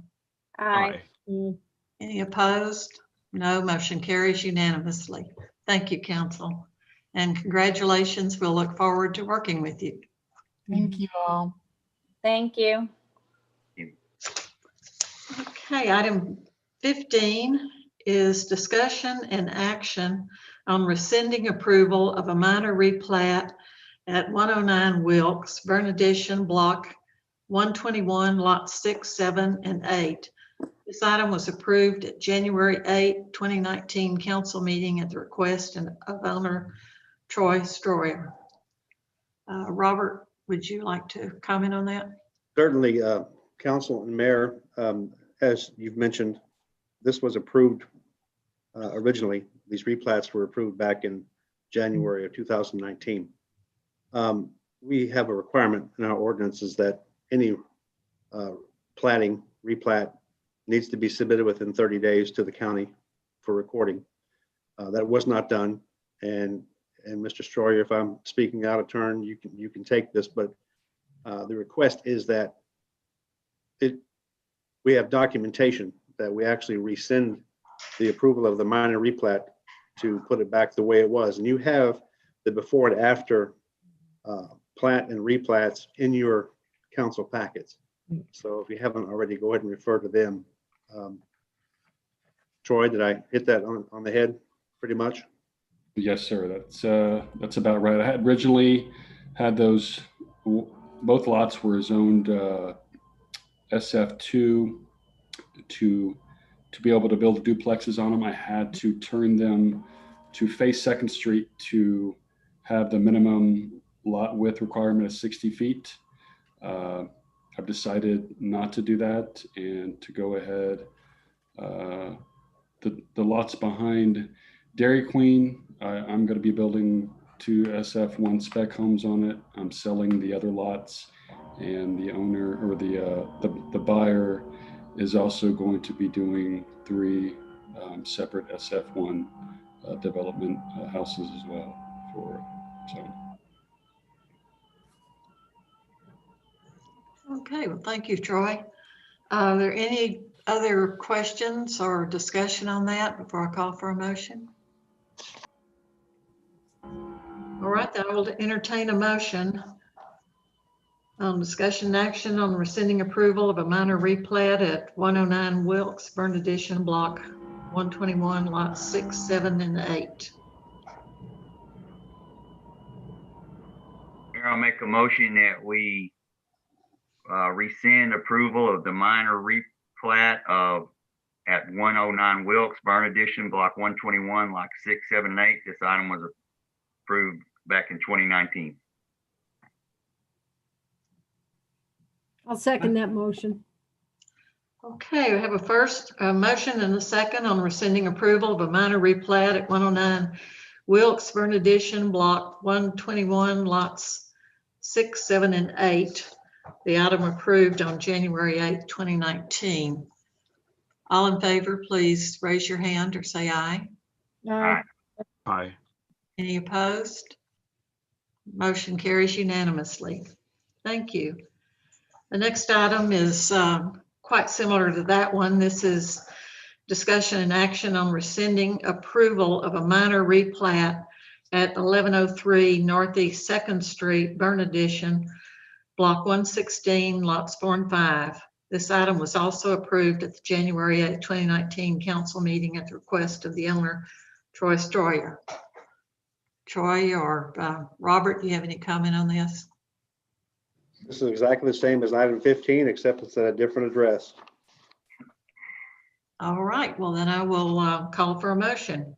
Aye. Any opposed? No, motion carries unanimously. Thank you, council. And congratulations. We'll look forward to working with you. Thank you all. Thank you. Okay, item 15 is discussion and action on rescinding approval of a minor replat at 109 Wilkes, Bernadician, Block 121, Lots 6, 7, and 8. This item was approved at January 8, 2019 council meeting at the request of owner Troy Stroyer. Robert, would you like to comment on that? Certainly, council and mayor, as you've mentioned, this was approved originally. These replats were approved back in January of 2019. We have a requirement in our ordinances that any platting, replat needs to be submitted within 30 days to the county for recording. That was not done. And Mr. Stroyer, if I'm speaking out of turn, you can take this, but the request is that we have documentation that we actually rescind the approval of the minor replat to put it back the way it was. And you have the before and after plat and replats in your council packets. So if you haven't already, go ahead and refer to them. Troy, did I hit that on the head pretty much? Yes, sir. That's about right. I had originally had those, both lots were zoned SF2 to be able to build duplexes on them. I had to turn them to face Second Street to have the minimum lot width requirement of 60 feet. I've decided not to do that and to go ahead. The lots behind Dairy Queen, I'm going to be building 2 SF1 spec homes on it. I'm selling the other lots, and the owner or the buyer is also going to be doing 3 separate SF1 development houses as well Okay, well, thank you, Troy. Are there any other questions or discussion on that before I call for a motion? All right, then I will entertain a motion on discussion and action on rescinding approval of a minor replat at 109 Wilkes, Burn Addition, Block 121, lots 6, 7, and 8. Mayor, I'll make a motion that we rescind approval of the minor replat of at 109 Wilkes, Burn Addition, Block 121, Lot 6, 7, and 8. This item was approved back in 2019. I'll second that motion. Okay, we have a first motion and a second on rescinding approval of a minor replat at 109 Wilkes, Burn Addition, Block 121, lots 6, 7, and 8. The item approved on January 8th, 2019. All in favor, please raise your hand or say aye. Aye. Aye. Any opposed? Motion carries unanimously. Thank you. The next item is quite similar to that one. This is discussion and action on rescinding approval of a minor replat at 1103 Northeast 2nd Street, Burn Addition, Block 116, lots 4 and 5. This item was also approved at the January 8, 2019 council meeting at the request of the owner, Troy Stroyer. Troy or Robert, do you have any comment on this? This is exactly the same as item 15, except it's at a different address. All right, well then I will call for a motion.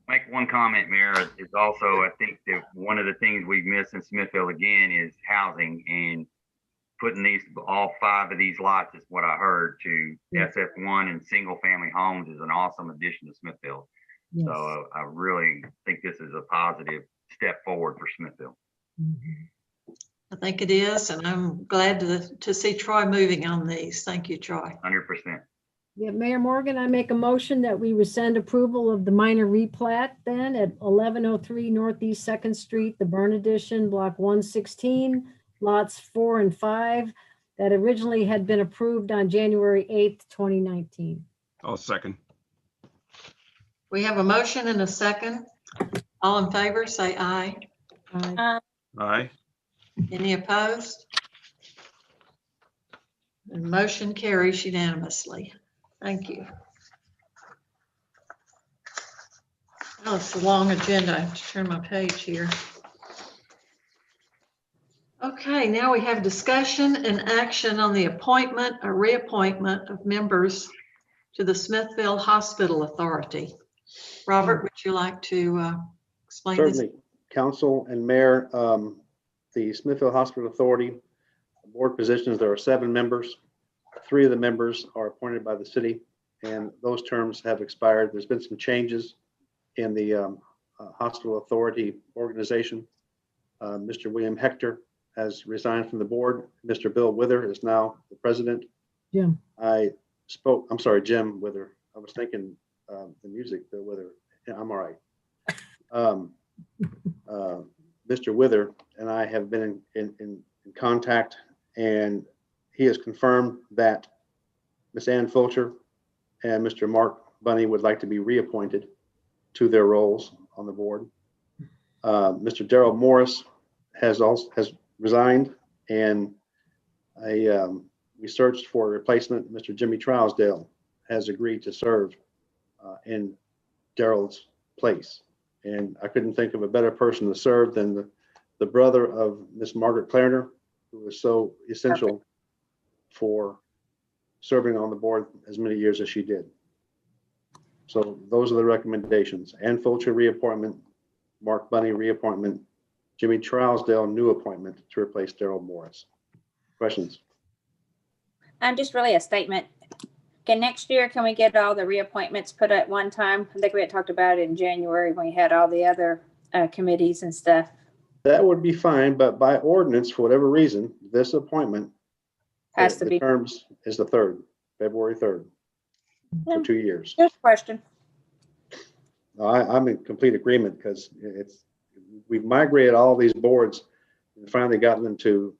Make one comment, Mayor. It's also, I think that one of the things we've missed in Smithville again is housing, and putting all 5 of these lots is what I heard to SF1 and single family homes is an awesome addition to Smithville. Yes. So I really think this is a positive step forward for Smithville. I think it is, and I'm glad to see Troy moving on these. Thank you, Troy. 100%. Yeah, Mayor Morgan, I make a motion that we rescind approval of the minor replat then at 1103 Northeast 2nd Street, the Burn Addition, Block 116, lots 4 and 5, that originally had been approved on January 8th, 2019. I'll second. We have a motion and a second. All in favor, say aye. Aye. Aye. Any opposed? The motion carries unanimously. Thank you. Oh, it's a long agenda. I have to turn my page here. Okay, now we have discussion and action on the appointment or reappointment of members to the Smithville Hospital Authority. Robert, would you like to explain this? Certainly, Council and Mayor, the Smithville Hospital Authority board positions, there are 7 members. 3 of the members are appointed by the city, and those terms have expired. There's been some changes in the hospital authority organization. Mr. William Hector has resigned from the board. Mr. Bill Wither is now the president. Jim. I'm sorry, Jim Wither. I was thinking the music, Bill Wither. Yeah, I'm all right. Mr. Wither and I have been in contact, and he has confirmed that Ms. Ann Fulcher and Mr. Mark Bunny would like to be reappointed to their roles on the board. Mr. Darrell Morris has resigned, and we searched for a replacement. Mr. Jimmy Trousdale has agreed to serve in Darrell's place. And I couldn't think of a better person to serve than the brother of Miss Margaret Clarner, who was so essential for serving on the board as many years as she did. So those are the recommendations. Ann Fulcher reappointment, Mark Bunny reappointment, Jimmy Trousdale new appointment to replace Darrell Morris. Questions? Just really a statement. Next year, can we get all the reappointments put at one time? I think we had talked about it in January when we had all the other committees and stuff. That would be fine, but by ordinance, for whatever reason, this appointment Has to the be. terms is the 3rd, February 3rd, for 2 years. Just a question. I'm in complete agreement, because we've migrated all these boards and finally gotten them to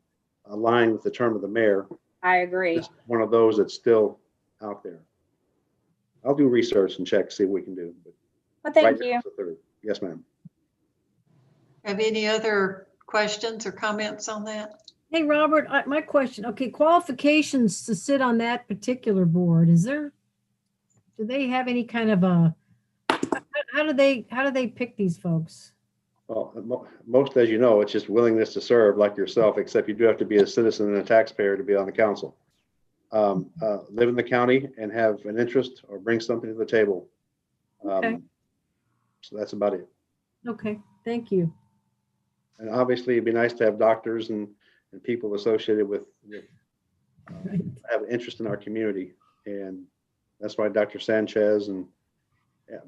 align with the term of the mayor. I agree. It's one of those that's still out there. I'll do research and check, see what we can do. But Well, right thank now you. it's the third. Yes, ma'am. Have any other questions or comments on that? Hey, Robert, my question, okay, qualifications to sit on that particular board, do they have any kind of how do they pick these folks? Well, most, as you know, it's just willingness to serve like yourself, except you do have to be a citizen and a taxpayer to be on the council. Live in the county and have an interest or bring something to the table. Okay. So that's about it. Okay, thank you. And obviously it'd be nice to have doctors and people associated with Right. have an interest in our community. And that's why Dr. Sanchez and yeah.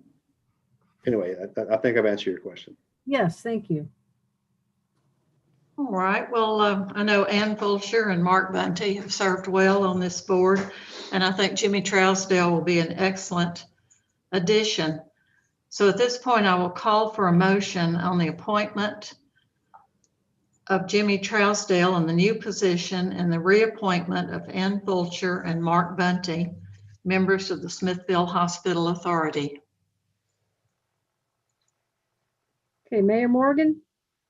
Anyway, I think I've answered your question. Yes, thank you. All right, well, I know Ann Fulcher and Mark Bunty have served well on this board, and I think Jimmy Trousdale will be an excellent addition. So at this point, I will call for a motion on the appointment of Jimmy Trousdale in the new position and the reappointment of Ann Fulcher and Mark Bunty, members of the Smithville Hospital Authority. Okay, Mayor Morgan,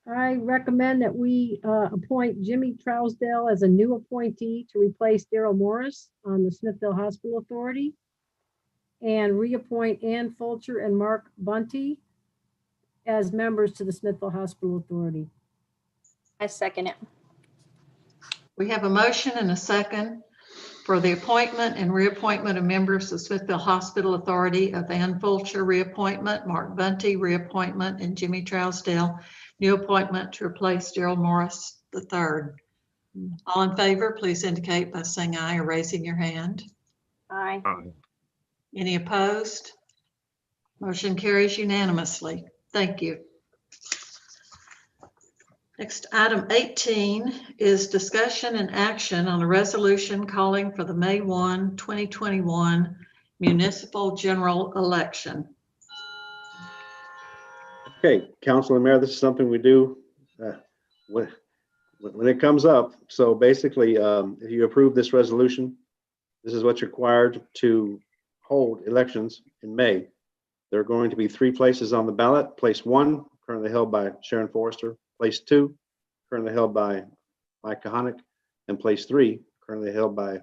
I recommend that we appoint Jimmy Trousdale as a new appointee to replace Daryl Morris on the Smithville Hospital Authority, and reappoint Ann Fulcher and Mark Bunty as members to the Smithville Hospital Authority. I second it. We have a motion and a second for the appointment and reappointment of members of Smithville Hospital Authority of Ann Fulcher reappointment, Mark Bunty reappointment, and Jimmy Trousdale new appointment to replace Daryl Morris III. All in favor, please indicate by saying aye or raising your hand. Aye. Any opposed? Motion carries unanimously. Thank you. Next, item 18 is discussion and action on a resolution calling for the May 1, 2021 municipal general election. Okay, Council and Mayor, this is something we do when it comes up. So basically, if you approve this resolution, this is what's required to hold elections in May. There are going to be 3 places on the ballot. Place 1, currently held by Sharon Forrester. Place 2, currently held by Mike Kahanick. And place 3, currently held by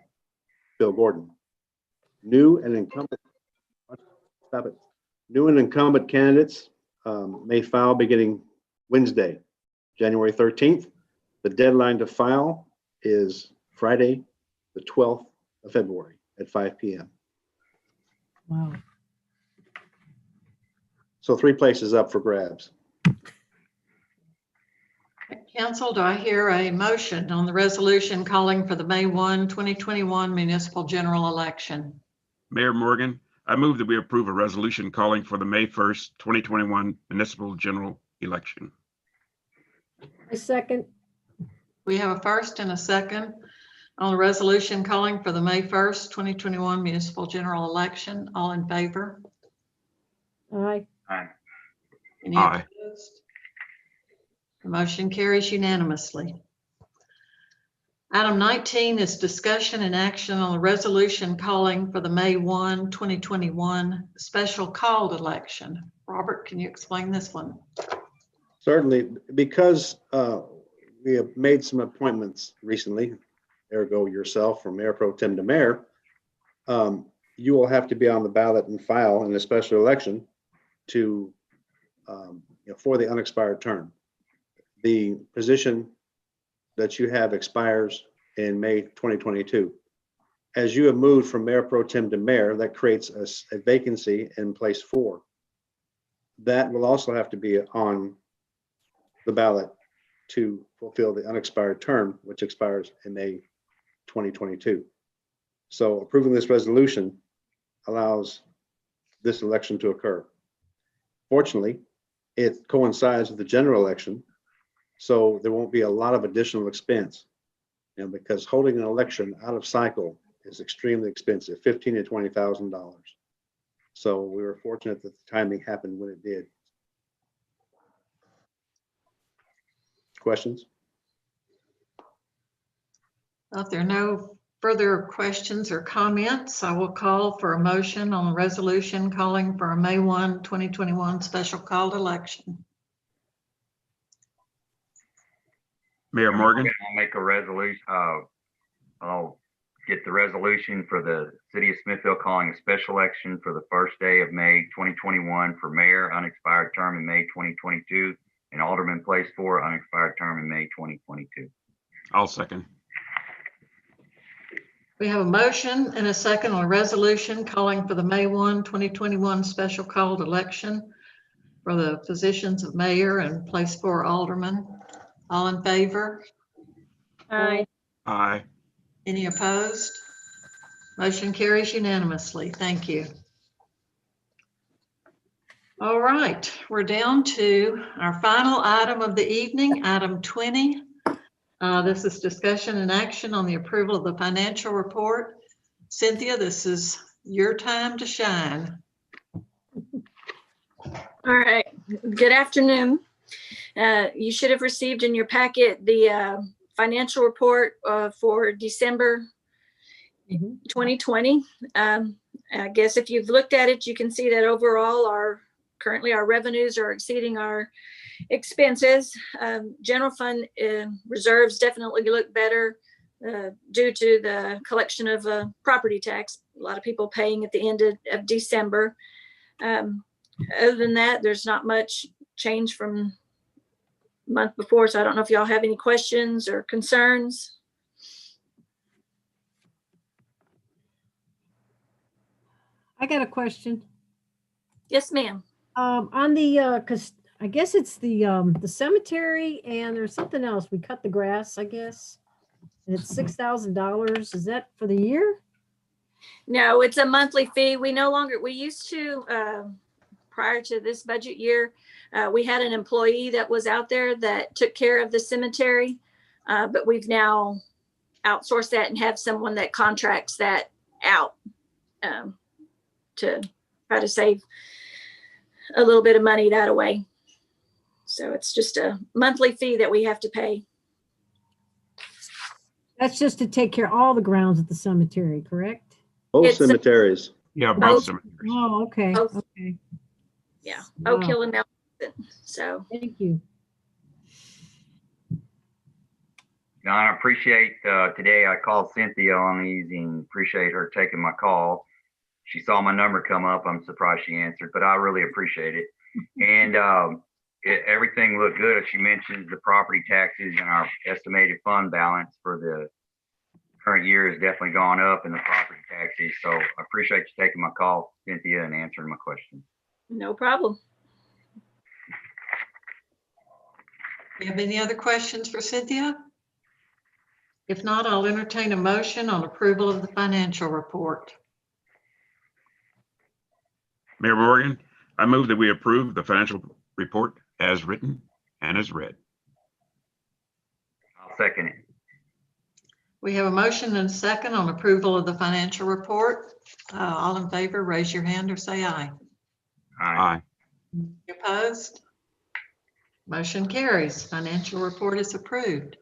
Bill Gordon. New and incumbent candidates may file beginning Wednesday, January 13th. The deadline to file is Friday, the 12th of February at 5 p.m. Wow. So 3 places up for grabs. Council, do I hear a motion on the resolution calling for the May 1, 2021 municipal general election? Mayor Morgan, I move that we approve a resolution calling for the May 1st, 2021 municipal general election. I second. We have a first and a second on the resolution calling for the May 1st, 2021 municipal general election. All in favor? Aye. Any Aye. opposed? The motion carries unanimously. Item 19 is discussion and action on the resolution calling for the May 1, 2021 special called election. Robert, can you explain this one? Certainly, because we have made some appointments recently, ergo yourself from Mayor Pro Tem to Mayor, you will have to be on the ballot and file in a special election to for the unexpired term. The position that you have expires in May 2022. As you have moved from Mayor Pro Tem to Mayor, that creates a vacancy in place 4. That will also have to be on the ballot to fulfill the unexpired term, which expires in May 2022. So approving this resolution allows this election to occur. Fortunately, it coincides with the general election, so there won't be a lot of additional expense. And because holding an election out of cycle is extremely expensive, $15,000 to $20,000. So we were fortunate that the timing happened when it did. Questions? If there are no further questions or comments, I will call for a motion on a resolution calling for a May 1, 2021 special called election. Mayor Morgan, I'll make a resolution. I'll get the resolution for the city of Smithville calling a special election for the first day of May 2021 for mayor, unexpired term in May 2022, and alderman place 4, unexpired term in May 2022. I'll second. We have a motion and a second on a resolution calling for the May 1, 2021 special called election for the positions of mayor and place 4 alderman. All in favor? Aye. Aye. Any opposed? Motion carries unanimously. Thank you. All right, we're down to our final item of the evening, item 20. This is discussion and action on the approval of the financial report. Cynthia, this is your time to shine. All right, good afternoon. You should have received in your packet the financial report for December 2020. I guess if you've looked at it, you can see that overall currently our revenues are exceeding our expenses. General fund reserves definitely look better due to the collection of property tax. A lot of people paying at the end of December. Other than that, there's not much change from month before, so I don't know if y'all have any questions or concerns. I got a question. Yes, ma'am. On the, cause I guess it's the cemetery and there's something else. We cut the grass, I guess. And it's $6,000. Is that for the year? No, it's a monthly fee. We used to, prior to this budget year, we had an employee that was out there that took care of the cemetery, but we've now outsourced that and have someone that contracts that out to try to save a little bit of money that way. So it's just a monthly fee that we have to pay. That's just to take care of all the grounds at the cemetery, correct? Both It's a- cemeteries. Yeah, Both- both cemeteries. Oh, okay, Both. okay. Yeah, Wow. Oak Hill and Mount Pleasant. So Thank you. Don, I appreciate today I called Cynthia on these and appreciate her taking my call. She saw my number come up. I'm surprised she answered, but I really appreciate it. And everything looked good. She mentioned the property taxes and our estimated fund balance for the current year has definitely gone up in the property taxes. So I appreciate you taking my call, Cynthia, and answering my question. no problem. Do you have any other questions for Cynthia? If not, I'll entertain a motion on approval of the financial report. Mayor Morgan, I move that we approve the financial report as written and as read. I'll second it. We have a motion and a second on approval of the financial report. All in favor, raise your hand or say aye. Aye. Opposed? Motion carries. Financial report is approved.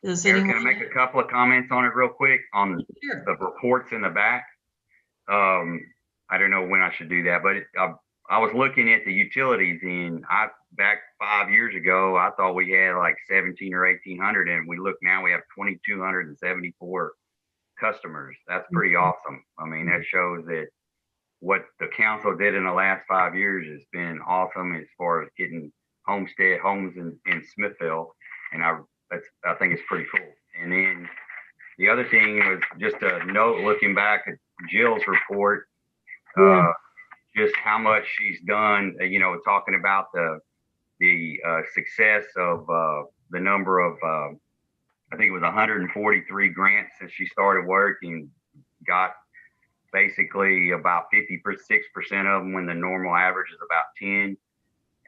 Does Eric, can I anyone? make a couple of comments on it real quick on Sure. the reports in the back? I don't know when I should do that, but I was looking at the utilities and back 5 years ago, I thought we had like 17 or 1800 and we look now, we have 2,274 customers. That's pretty awesome. I mean, that shows that what the council did in the last 5 years has been awesome as far as getting homestead homes in Smithville. And I think it's pretty cool. And then the other thing was just a note looking back at Jill's report, just how much she's done, talking about the success of the number of, I think it was 143 grants since she started working, got basically about 56% of them when the normal average is about 10.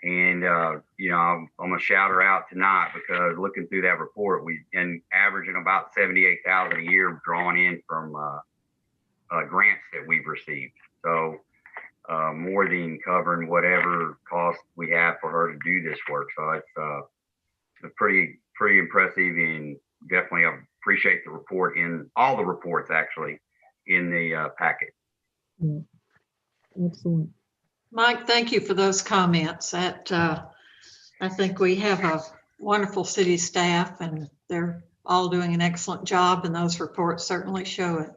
And, I'm going to shout her out tonight because looking through that report, we've been averaging about 78,000 a year drawn in from grants that we've received. So more than covering whatever cost we have for her to do this work. So it's pretty impressive. And definitely appreciate the report in all the reports actually in the packet. Yeah. Excellent. Mike, thank you for those comments. I think we have a wonderful city staff and they're all doing an excellent job, and those reports certainly show it.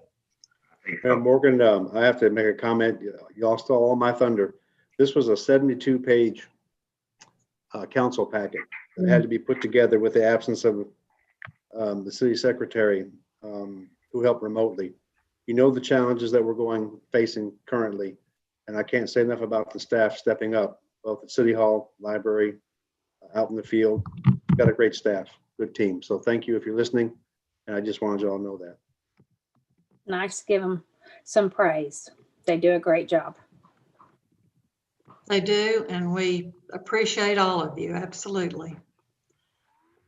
I think so. Morgan, I have to make a comment. Y'all stole all my thunder. This was a 72-page council packet that had to be put together with the absence of the city secretary who helped remotely. You know the challenges that we're facing currently, and I can't say enough about the staff stepping up, both at City Hall, library, out in the field. Got a great staff, good team. So thank you if you're listening, and I just wanted you all to know that. Nice to give them some praise. They do a great job. They do, and we appreciate all of you, absolutely.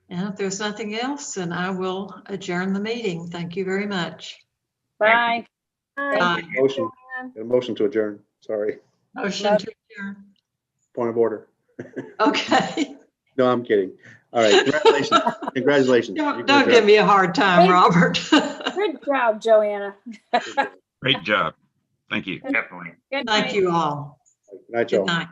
And if there's nothing else, then I will adjourn the meeting. Thank you very much. Bye. Bye. A motion to adjourn. Sorry, Motion to adjourn. point of order. Okay. No, I'm kidding. All right, congratulations. Congratulations. You Don't can give me a hard time, Hey. Robert. Good job, Joanna. adjourn. Great job. Thank you. Definitely. Good Thank night. you all. Good night, Good y'all. night.